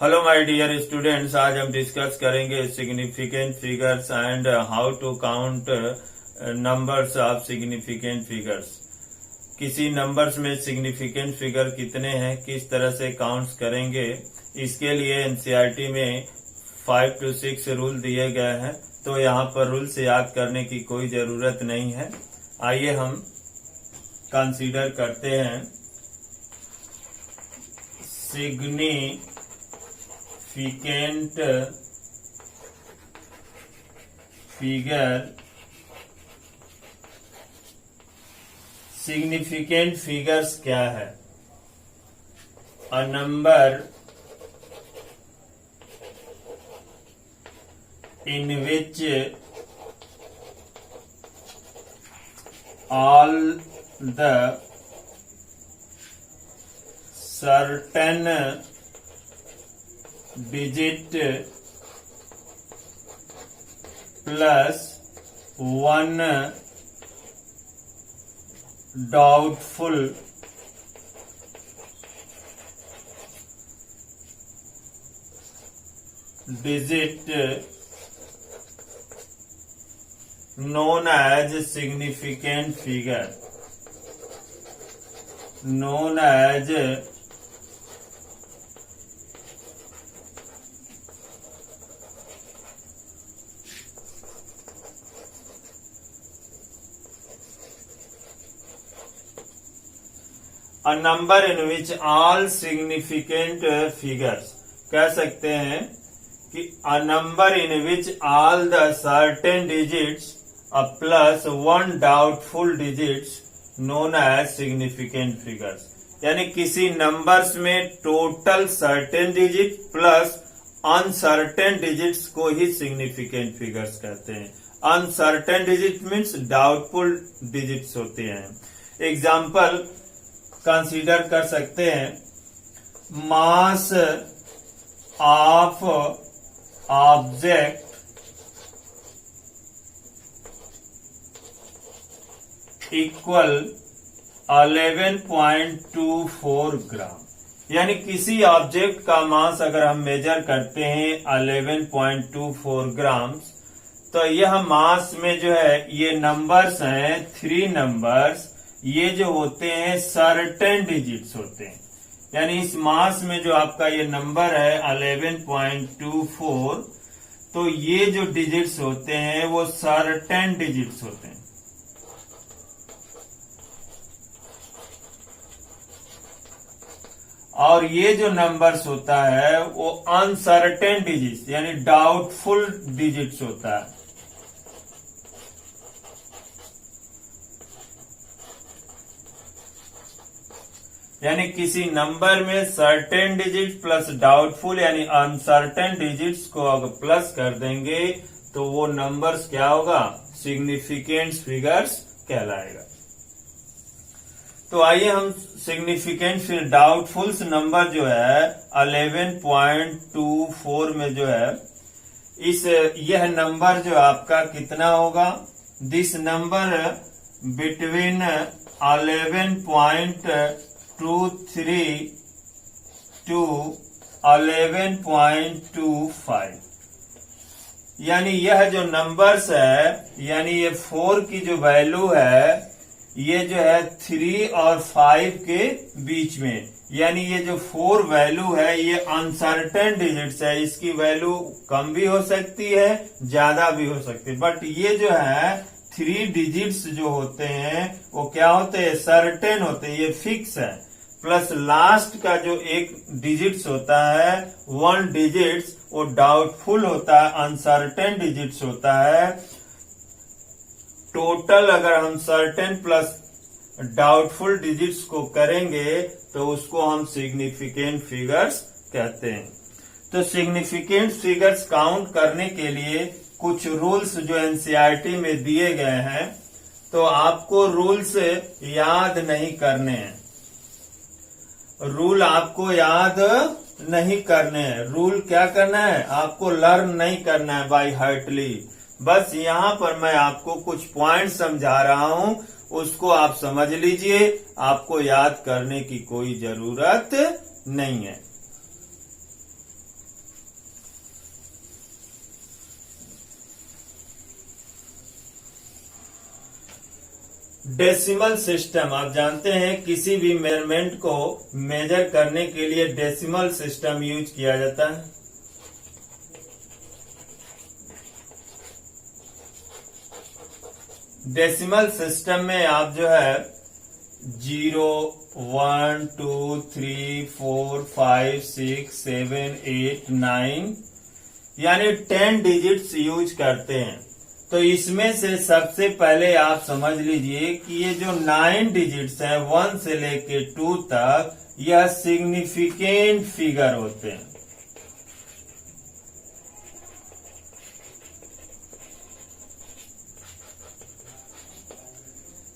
Hello my dear students, आज हम discuss करेंगे significant figures and how to count numbers of significant figures. किसी numbers में significant figure कितने हैं, किस तरह से काउंट्स करेंगे, इसके लिए एनसीईआरटी में 5 to 6 रूल दिए गए हैं। तो यहाँ पर रूल से याद करने की कोई जरूरत नहीं है। आइए हम कंसीडर करते हैं सिग्निफिकेंट फिगर। सिग्निफिकेंट फिगर्स क्या है? A number in which all the certain digit plus one doubtful digit known as significant figure, known as a number in which all significant figures। कह सकते हैं कि a number in which all the certain digits a plus one doubtful digits known as significant figures। यानी किसी numbers में total certain digit plus uncertain digits को ही significant figures कहते हैं। Uncertain digit means doubtful digits होते हैं। Example consider कर सकते हैं, मास ऑफ ऑब्जेक्ट इक्वल 11.24 ग्राम। यानी किसी ऑब्जेक्ट का मास अगर हम मेजर करते हैं 11.24 ग्राम, तो यह मास में जो है ये नंबर्स हैं 3 नंबर्स, ये जो होते हैं सर्टेन डिजिट्स होते हैं। यानी इस मास में जो आपका ये नंबर है 11.24, तो ये जो डिजिट्स होते हैं वो सर्टेन डिजिट्स होते हैं। और ये जो नंबर्स होता है वो अनसर्टेन डिजिट्स यानी डाउटफुल डिजिट्स होता है। यानी किसी नंबर में सर्टेन डिजिट प्लस डाउटफुल यानी अनसर्टेन डिजिट्स को अगर प्लस कर देंगे तो वो नंबर्स क्या होगा? सिग्निफिकेंट फिगर्स कहलाएगा। तो आइए हम सिग्निफिकेंट फिर डाउटफुल नंबर जो है 11.24 में जो है यह नंबर जो आपका कितना होगा? This number between 11.23 to 11.25। यानी यह जो नंबर्स है, यानी ये 4 की जो वैल्यू है ये जो है 3 और 5 के बीच में। यानी ये जो 4 वैल्यू है ये अनसर्टेन डिजिट्स है। इसकी वैल्यू कम भी हो सकती है, ज्यादा भी हो सकती है, बट ये जो है 3 डिजिट्स जो होते हैं वो क्या होते हैं? सर्टेन होते हैं, ये फिक्स है। प्लस लास्ट का जो एक डिजिट्स होता है 1 डिजिट्स वो डाउटफुल होता है, अनसर्टेन डिजिट्स होता है। टोटल अगर हम सर्टेन प्लस डाउटफुल डिजिट्स को करेंगे तो उसको हम सिग्निफिकेंट फिगर्स कहते हैं। तो सिग्निफिकेंट फिगर्स काउंट करने के लिए कुछ रूल्स जो एनसीईआरटी में दिए गए हैं, तो आपको रूल्स याद नहीं करने हैं। रूल आपको याद नहीं करने हैं। रूल क्या करना है? आपको लर्न नहीं करना है बाय हार्टली। बस यहाँ पर मैं आपको कुछ पॉइंट समझा रहा हूँ, उसको आप समझ लीजिए, आपको याद करने की कोई जरूरत नहीं है। डेसिमल सिस्टम, आप जानते हैं किसी भी मेजरमेंट को मेजर करने के लिए डेसिमल सिस्टम यूज किया जाता है। डेसिमल सिस्टम में आप जो है 0, 1, 2, 3, 4, 5, 6, 7, 8, 9 यानी 10 डिजिट्स यूज करते हैं। तो इसमें से सबसे पहले आप समझ लीजिए कि ये जो 9 डिजिट्स हैं 1 से लेके 2 तक, यह सिग्निफिकेंट फिगर होते हैं।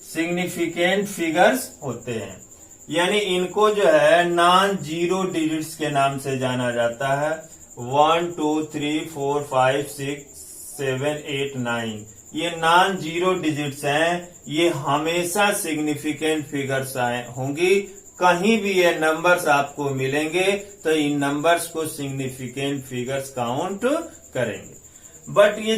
सिग्निफिकेंट फिगर्स होते हैं, यानी इनको जो है नॉन जीरो डिजिट्स के नाम से जाना जाता है। 1, 2, 3, 4, 5, 6, 7, 8, 9 ये नॉन जीरो डिजिट्स हैं। ये हमेशा सिग्निफिकेंट फिगर्स होंगी। कहीं भी ये नंबर्स आपको मिलेंगे तो इन नंबर्स को सिग्निफिकेंट फिगर्स काउंट करेंगे। बट ये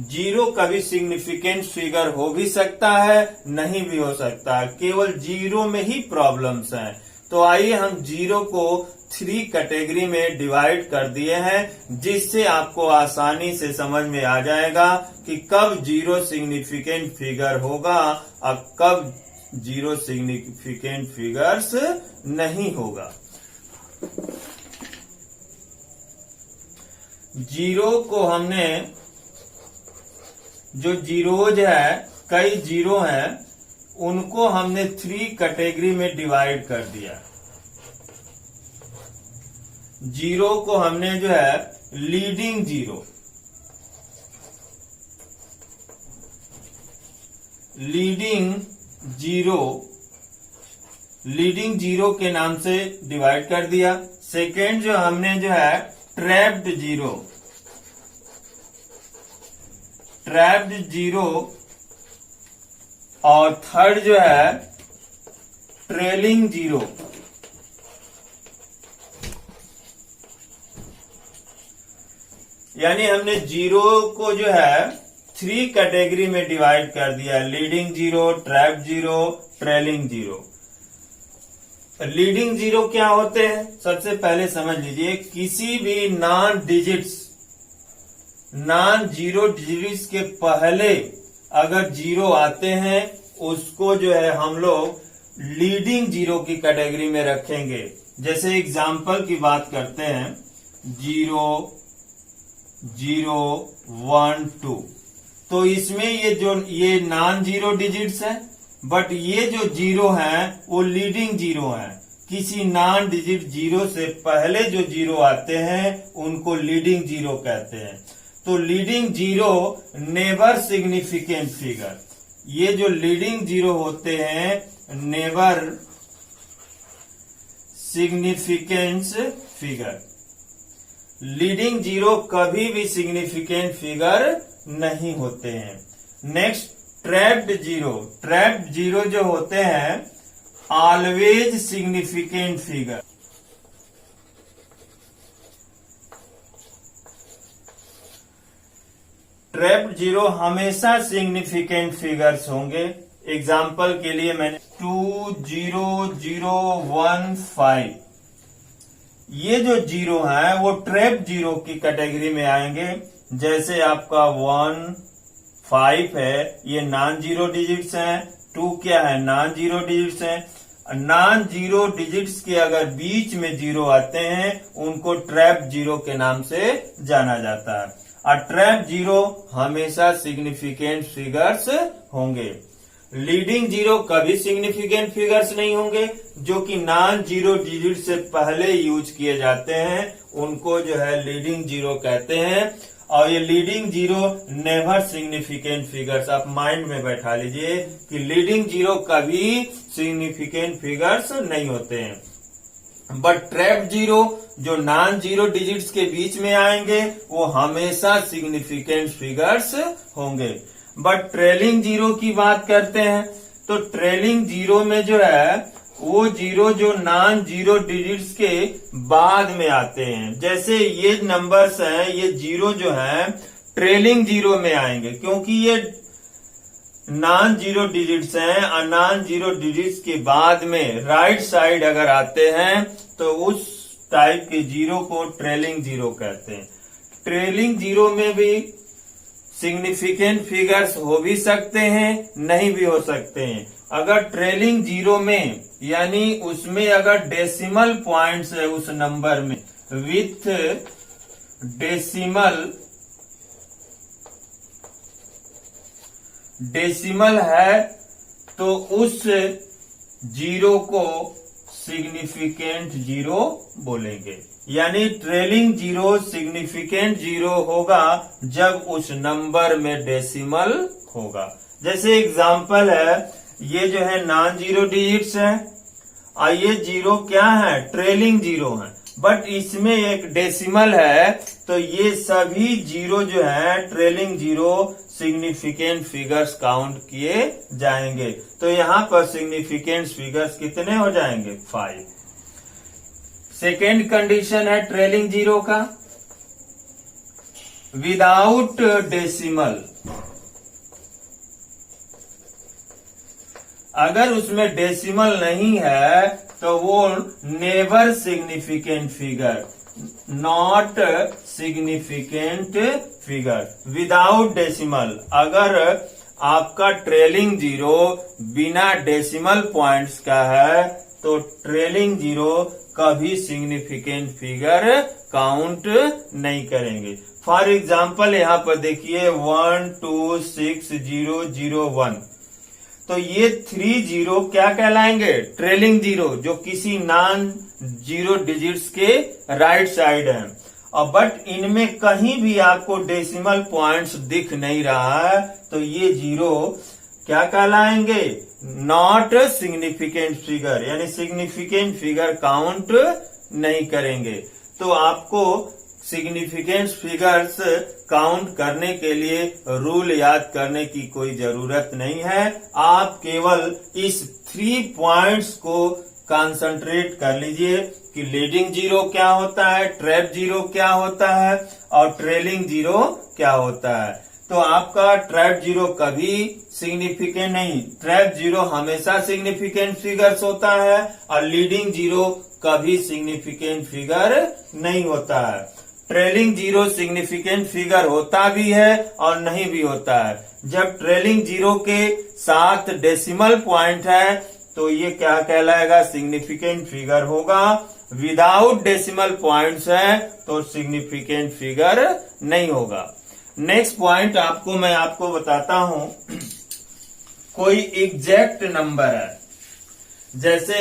जीरो कभी सिग्निफिकेंट फिगर हो भी सकता है, नहीं भी हो सकता है। केवल जीरो में ही प्रॉब्लम्स हैं। तो आइए हम जीरो को 3 कैटेगरी में डिवाइड कर दिए हैं, जिससे आपको आसानी से समझ में आ जाएगा कि कब जीरो सिग्निफिकेंट फिगर होगा और कब जीरो सिग्निफिकेंट फिगर्स नहीं होगा। जीरो को हमने, जो जीरोज है, कई जीरो हैं, उनको हमने 3 कैटेगरी में डिवाइड कर दिया। जीरो को हमने जो है लीडिंग जीरो के नाम से डिवाइड कर दिया। सेकेंड जो हमने जो है ट्रैप्ड जीरो, और थर्ड जो है ट्रेलिंग जीरो। यानी हमने जीरो को जो है 3 कैटेगरी में डिवाइड कर दिया, leading zero, trapped zero, trailing zero. Leading zero क्या होते हैं? सबसे पहले समझ लीजिए, किसी भी नॉन जीरो डिजिट्स के पहले अगर जीरो आते हैं, उसको जो है हम लोग लीडिंग जीरो की कैटेगरी में रखेंगे। जैसे एग्जाम्पल की बात करते हैं, 0, 0, 1, 2। तो इसमें ये नॉन जीरो डिजिट्स है, बट ये जो जीरो हैं वो लीडिंग जीरो हैं। किसी नॉन डिजिट जीरो से पहले जो जीरो आते हैं उनको लीडिंग जीरो कहते हैं। तो leading zero never significant figure. ये जो लीडिंग जीरो होते हैं never significant figure. Leading zero कभी भी सिग्निफिकेंट फिगर नहीं होते हैं। नेक्स्ट ट्रैप्ड जीरो जो होते हैं always significant figure. Trapped zero हमेशा सिग्निफिकेंट फिगर्स होंगे। एग्जाम्पल के लिए मैंने 2, 0, 0, 1, 5 ये जो जीरो हैं वो ट्रैप्ड जीरो की कैटेगरी में आएंगे। जैसे आपका 1, 5 है, ये नॉन जीरो डिजिट्स हैं। 2 क्या है? नॉन जीरो डिजिट्स हैं। नॉन जीरो डिजिट्स के अगर बीच में जीरो आते हैं उनको ट्रैप्ड जीरो के नाम से जाना जाता है। और ट्रैप्ड जीरो हमेशा सिग्निफिकेंट फिगर्स होंगे। लीडिंग जीरो कभी सिग्निफिकेंट फिगर्स नहीं होंगे। जो कि नॉन जीरो डिजिट से पहले यूज किए जाते हैं उनको जो है लीडिंग जीरो कहते हैं। और ये leading zero never significant figures, आप माइंड में बैठा लीजिए कि लीडिंग जीरो कभी सिग्निफिकेंट फिगर्स नहीं होते हैं। बट ट्रैप्ड जीरो जो नॉन जीरो डिजिट्स के बीच में आएंगे वो हमेशा सिग्निफिकेंट फिगर्स होंगे। बट ट्रेलिंग जीरो की बात करते हैं तो ट्रेलिंग जीरो में जो है वो जीरो जो नॉन जीरो डिजिट्स के बाद में आते हैं। जैसे ये नंबर्स हैं, ये जीरो जो है ट्रेलिंग जीरो में आएंगे क्योंकि ये नॉन जीरो डिजिट्स हैं और नॉन जीरो डिजिट्स के बाद में राइट साइड अगर आते हैं तो उस टाइप के जीरो को ट्रेलिंग जीरो कहते हैं। ट्रेलिंग जीरो में भी सिग्निफिकेंट फिगर्स हो भी सकते हैं, नहीं भी हो सकते हैं। अगर ट्रेलिंग जीरो में यानी उसमें अगर डेसिमल पॉइंट्स है उस नंबर में विथ डेसिमल है तो उस जीरो को सिग्निफिकेंट जीरो बोलेंगे। यानी ट्रेलिंग जीरो सिग्निफिकेंट जीरो होगा जब उस नंबर में डेसिमल होगा। जैसे एग्जांपल है, ये जो है नॉन जीरो डिजिट्स है और ये जीरो क्या है, ट्रेलिंग जीरो है, बट इसमें एक डेसिमल है तो ये सभी जीरो जो है trailing zero significant figures count किए जाएंगे। तो यहाँ पर सिग्निफिकेंट फिगर्स कितने हो जाएंगे, 5। सेकेंड कंडीशन है ट्रेलिंग जीरो का, विदाउट डेसिमल। अगर उसमें डेसिमल नहीं है तो वो never significant figure, not significant figure. Without decimal, अगर आपका ट्रेलिंग जीरो बिना डेसिमल पॉइंट्स का है तो ट्रेलिंग जीरो कभी सिग्निफिकेंट फिगर काउंट नहीं करेंगे। फॉर एग्जाम्पल यहाँ पर देखिए 1 2 6 0 0 1, तो ये 3 जीरो क्या कहलाएंगे, ट्रेलिंग जीरो, जो किसी नॉन जीरो डिजिट्स के राइट साइड है। और बट इनमें कहीं भी आपको डेसिमल पॉइंट्स दिख नहीं रहा है तो ये जीरो क्या कहलाएंगे, नॉट सिग्निफिकेंट फिगर, यानी सिग्निफिकेंट फिगर काउंट नहीं करेंगे। तो आपको सिग्निफिकेंट फिगर्स काउंट करने के लिए रूल याद करने की कोई जरूरत नहीं है। आप केवल इस 3 पॉइंट्स को कंसंट्रेट कर लीजिए कि लीडिंग जीरो क्या होता है, ट्रैप जीरो क्या होता है और ट्रेलिंग जीरो क्या होता है। तो आपका ट्रैप जीरो कभी सिग्निफिकेंट नहीं, ट्रैप जीरो हमेशा सिग्निफिकेंट फिगर्स होता है और लीडिंग जीरो कभी सिग्निफिकेंट फिगर नहीं होता है। ट्रेलिंग जीरो सिग्निफिकेंट फिगर होता भी है और नहीं भी होता है। जब ट्रेलिंग जीरो के साथ डेसिमल पॉइंट है तो ये क्या कहलाएगा, सिग्निफिकेंट फिगर होगा। विदाउट डेसिमल पॉइंट्स है तो सिग्निफिकेंट फिगर नहीं होगा। नेक्स्ट पॉइंट मैं आपको बताता हूं, कोई एग्जैक्ट नंबर है, जैसे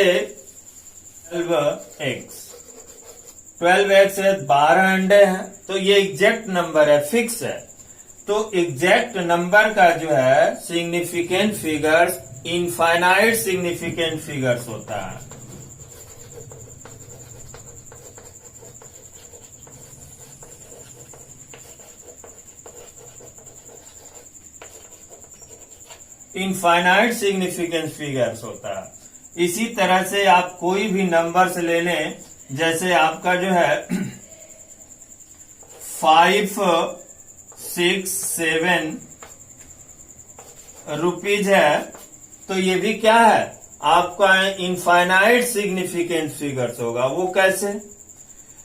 12x है, 12 अंडे हैं, तो ये एग्जैक्ट नंबर है, फिक्स है। तो एग्जैक्ट नंबर का जो है significant figures infinite significant figures होता है। इनफाइनाइट सिग्निफिकेंट फिगर्स होता है। इसी तरह से आप कोई भी नंबर्स ले लें, जैसे आपका जो है 5 6 7 रुपीज है, तो ये भी क्या है, आपका इनफाइनाइट सिग्निफिकेंट फिगर्स होगा। वो कैसे,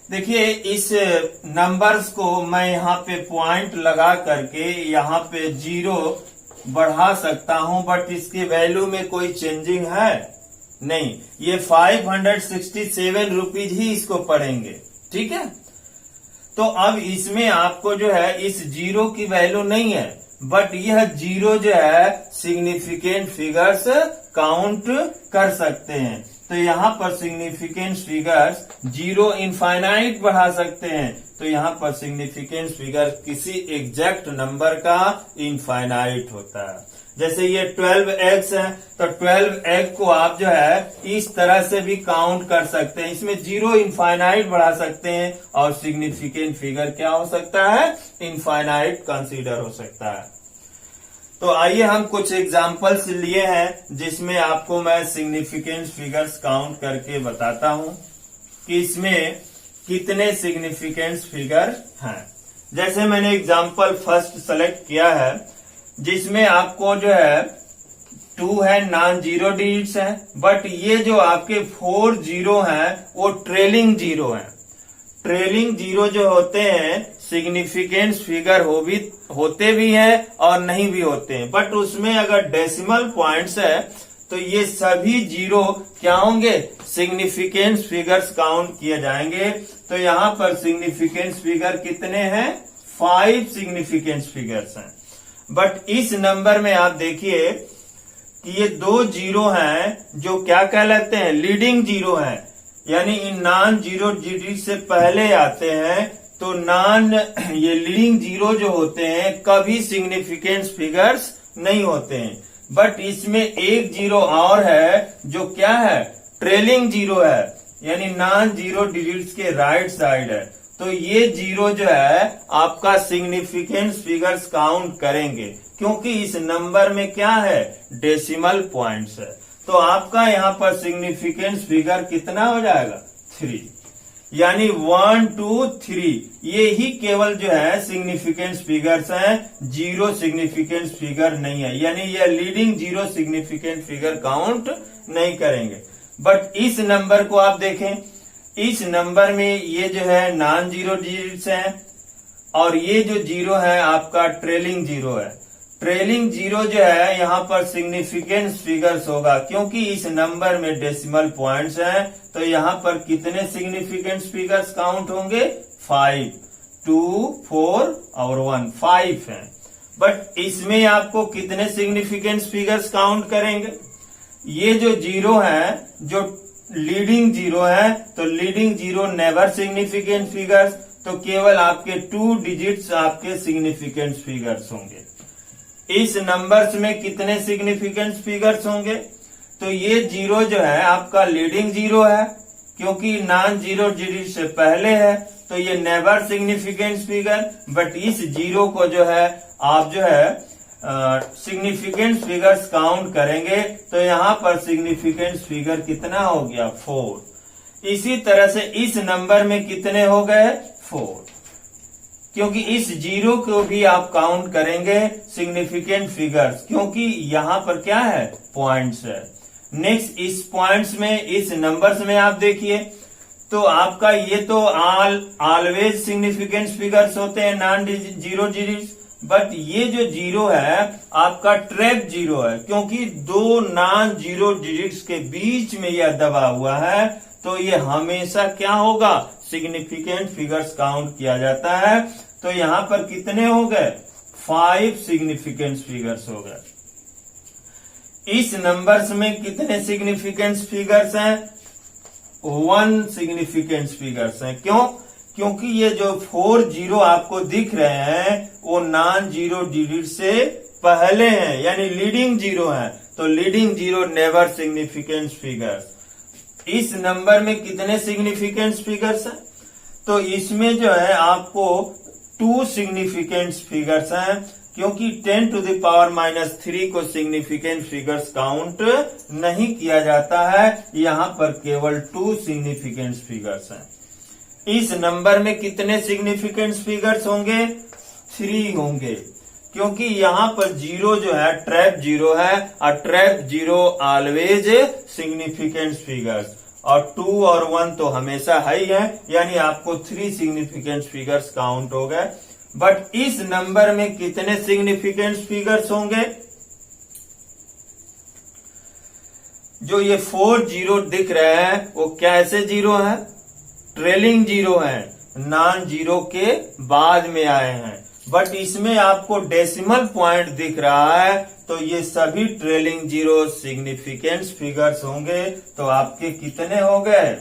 देखिए इस नंबर्स को मैं यहाँ पे पॉइंट लगा करके यहाँ पे 0 बढ़ा सकता हूं, बट इसकी वैल्यू में कोई चेंजिंग है नहीं। ये 567 रुपीज ही इसको पढ़ेंगे, ठीक है। तो अब इसमें आपको जो है इस 0 की वैल्यू नहीं है, बट यह 0 जो है सिग्निफिकेंट फिगर्स काउंट कर सकते हैं। तो यहाँ पर सिग्निफिकेंट फिगर्स 0 इनफाइनाइट बढ़ा सकते हैं, तो यहाँ पर सिग्निफिकेंट फिगर किसी एग्जैक्ट नंबर का इनफाइनाइट होता है। जैसे ये 12x है, तो 12x को आप जो है इस तरह से भी काउंट कर सकते हैं। इसमें 0 इनफाइनाइट बढ़ा सकते हैं और सिग्निफिकेंट फिगर क्या हो सकता है, इनफाइनाइट कंसीडर हो सकता है। तो आइए हम कुछ एग्जाम्पल्स लिए हैं जिसमें आपको मैं सिग्निफिकेंट फिगर्स काउंट करके बताता हूं कि इसमें कितने सिग्निफिकेंट फिगर हैं। जैसे मैंने एग्जाम्पल फर्स्ट सेलेक्ट किया है जिसमें आपको जो है 2 है नॉन जीरो डिजिट्स है, बट ये जो आपके 4 जीरो हैं वो ट्रेलिंग जीरो हैं। ट्रेलिंग जीरो जो होते हैं सिग्निफिकेंस फिगर होते भी हैं और नहीं भी होते हैं, बट उसमें अगर डेसिमल पॉइंट्स है तो ये सभी जीरो क्या होंगे, सिग्निफिकेंस फिगर्स काउंट किए जाएंगे। तो यहाँ पर सिग्निफिकेंस फिगर कितने हैं, 5 सिग्निफिकेंस फिगर्स हैं। बट इस नंबर में आप देखिए कि ये 2 जीरो हैं जो क्या कहलाते हैं, लीडिंग जीरो हैं, यानी इन नॉन जीरो डिजिट से पहले आते हैं। तो ये लीडिंग जीरो जो होते हैं कभी सिग्निफिकेंस फिगर्स नहीं होते हैं। बट इसमें एक जीरो और है जो क्या है, ट्रेलिंग जीरो है, यानी नॉन जीरो डिजिट्स के राइट साइड है। तो ये जीरो जो है आपका सिग्निफिकेंस फिगर्स काउंट करेंगे, क्योंकि इस नंबर में क्या है, डेसिमल पॉइंट्स है। तो आपका यहाँ पर सिग्निफिकेंस फिगर कितना हो जाएगा, 3, यानी 1 2 3 ये ही केवल जो है सिग्निफिकेंस फिगर्स हैं, जीरो सिग्निफिकेंस फिगर नहीं है, यानी ये leading zero significant figure count नहीं करेंगे। बट इस नंबर को आप देखें, इस नंबर में ये जो है नॉन जीरो डिजिट्स हैं और ये जो जीरो है आपका ट्रेलिंग जीरो है। ट्रेलिंग जीरो जो है यहाँ पर सिग्निफिकेंस फिगर्स होगा, क्योंकि इस नंबर में डेसिमल पॉइंट्स हैं। तो यहाँ पर कितने सिग्निफिकेंस फिगर्स काउंट होंगे, 5, 2, 4 और 1, 5 हैं। बट इसमें आपको कितने सिग्निफिकेंस फिगर्स काउंट करेंगे, ये जो जीरो है जो लीडिंग जीरो है, तो leading zero never significant figures, तो केवल आपके 2 डिजिट्स आपके सिग्निफिकेंट फिगर्स होंगे। इस नंबर्स में कितने सिग्निफिकेंट फिगर्स होंगे, तो ये जीरो जो है आपका लीडिंग जीरो है, क्योंकि नॉन जीरो डिजिट से पहले है, तो ये नेवर सिग्निफिकेंट फिगर। बट इस जीरो को जो है आप जो है सिग्निफिकेंट फिगर्स काउंट करेंगे, तो यहाँ पर सिग्निफिकेंट फिगर कितना हो गया, 4। इसी तरह से इस नंबर में कितने हो गए, 4, क्योंकि इस जीरो को भी आप काउंट करेंगे सिग्निफिकेंट फिगर्स, क्योंकि यहाँ पर क्या है, पॉइंट्स है। नेक्स्ट इस पॉइंट्स में, इस नंबर्स में आप देखिए तो आपका ये तो ऑलवेज सिग्निफिकेंट फिगर्स होते हैं नॉन जीरो डिजिट्स, बट ये जो जीरो है आपका ट्रैप जीरो है, क्योंकि 2 नॉन जीरो डिजिट्स के बीच में यह दबा हुआ है। तो ये हमेशा क्या होगा, सिग्निफिकेंट फिगर्स काउंट किया जाता है। तो यहाँ पर कितने हो गए, 5 सिग्निफिकेंट फिगर्स हो गए। इस नंबर्स में कितने सिग्निफिकेंट फिगर्स हैं, 1 सिग्निफिकेंट फिगर्स हैं। क्यों, क्योंकि ये जो 4 जीरो आपको दिख रहे हैं वो नॉन जीरो डिजिट से पहले हैं, यानी लीडिंग जीरो हैं। तो leading zero never significant figures. इस नंबर में कितने सिग्निफिकेंट फिगर्स हैं, तो इसमें जो है आपको 2 सिग्निफिकेंट फिगर्स हैं, क्योंकि 10 to the power -3 को सिग्निफिकेंट फिगर्स काउंट नहीं किया जाता है। यहाँ पर केवल 2 सिग्निफिकेंट फिगर्स हैं। इस नंबर में कितने सिग्निफिकेंट फिगर्स होंगे, 3 होंगे, क्योंकि यहाँ पर जीरो जो है ट्रैप जीरो है और trap zero always significant figures, और 2 और 1 तो हमेशा हाई है, यानी आपको 3 सिग्निफिकेंट फिगर्स काउंट हो गए। बट इस नंबर में कितने सिग्निफिकेंट फिगर्स होंगे, जो ये 4 जीरो दिख रहे हैं वो कैसे जीरो है, ट्रेलिंग जीरो है, नॉन जीरो के बाद में आए हैं। बट इसमें आपको डेसिमल पॉइंट दिख रहा है, तो ये सभी ट्रेलिंग जीरो सिग्निफिकेंट फिगर्स होंगे। तो आपके कितने हो गए,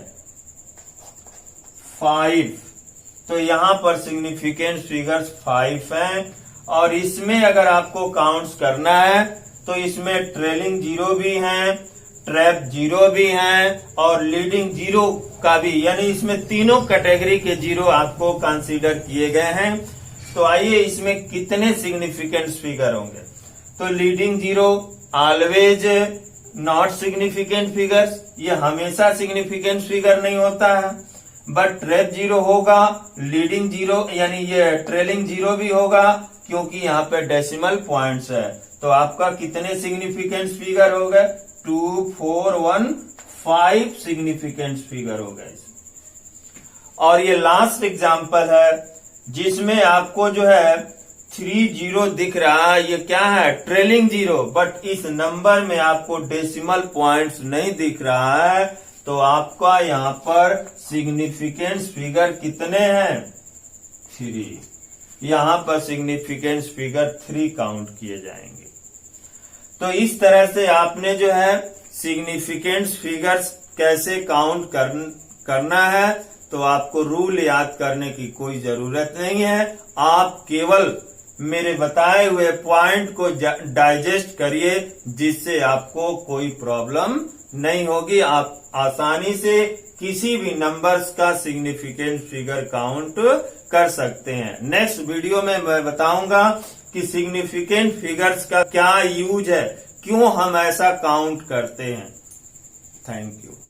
5। तो यहाँ पर सिग्निफिकेंट फिगर्स 5 हैं। और इसमें अगर आपको काउंट्स करना है तो इसमें ट्रेलिंग जीरो भी हैं, ट्रैप जीरो भी हैं और लीडिंग जीरो का भी, यानी इसमें तीनों कैटेगरी के जीरो आपको कंसीडर किए गए हैं। तो आइए इसमें कितने सिग्निफिकेंट फिगर होंगे, तो leading zero always not significant figures, ये हमेशा सिग्निफिकेंट फिगर नहीं होता है। बट ट्रैप जीरो होगा, लीडिंग जीरो यानी ये ट्रेलिंग जीरो भी होगा, क्योंकि यहाँ पे डेसिमल पॉइंट्स है। तो आपका कितने सिग्निफिकेंट फिगर हो गए? 2, 4, 1, 5 सिग्निफिकेंट फिगर हो गए। और ये लास्ट एग्जाम्पल है जिसमें आपको जो है 3 0 दिख रहा है, ये क्या है? Trailing zero. बट इस नंबर में आपको डेसिमल पॉइंट्स नहीं दिख रहा है, तो आपका यहाँ पर सिग्निफिकेंट फिगर कितने हैं? 3। यहाँ पर सिग्निफिकेंट फिगर 3 काउंट किए जाएंगे। तो इस तरह से आपने जो है सिग्निफिकेंट फिगर्स कैसे काउंट करना है, तो आपको रूल याद करने की कोई जरूरत नहीं है। आप केवल मेरे बताए हुए पॉइंट को डाइजेस्ट करिए, जिससे आपको कोई प्रॉब्लम नहीं होगी। आप आसानी से किसी भी नंबर्स का सिग्निफिकेंट फिगर काउंट कर सकते हैं। नेक्स्ट वीडियो में मैं बताऊंगा कि सिग्निफिकेंट फिगर्स का क्या यूज है, क्यों हम ऐसा काउंट करते हैं। Thank you.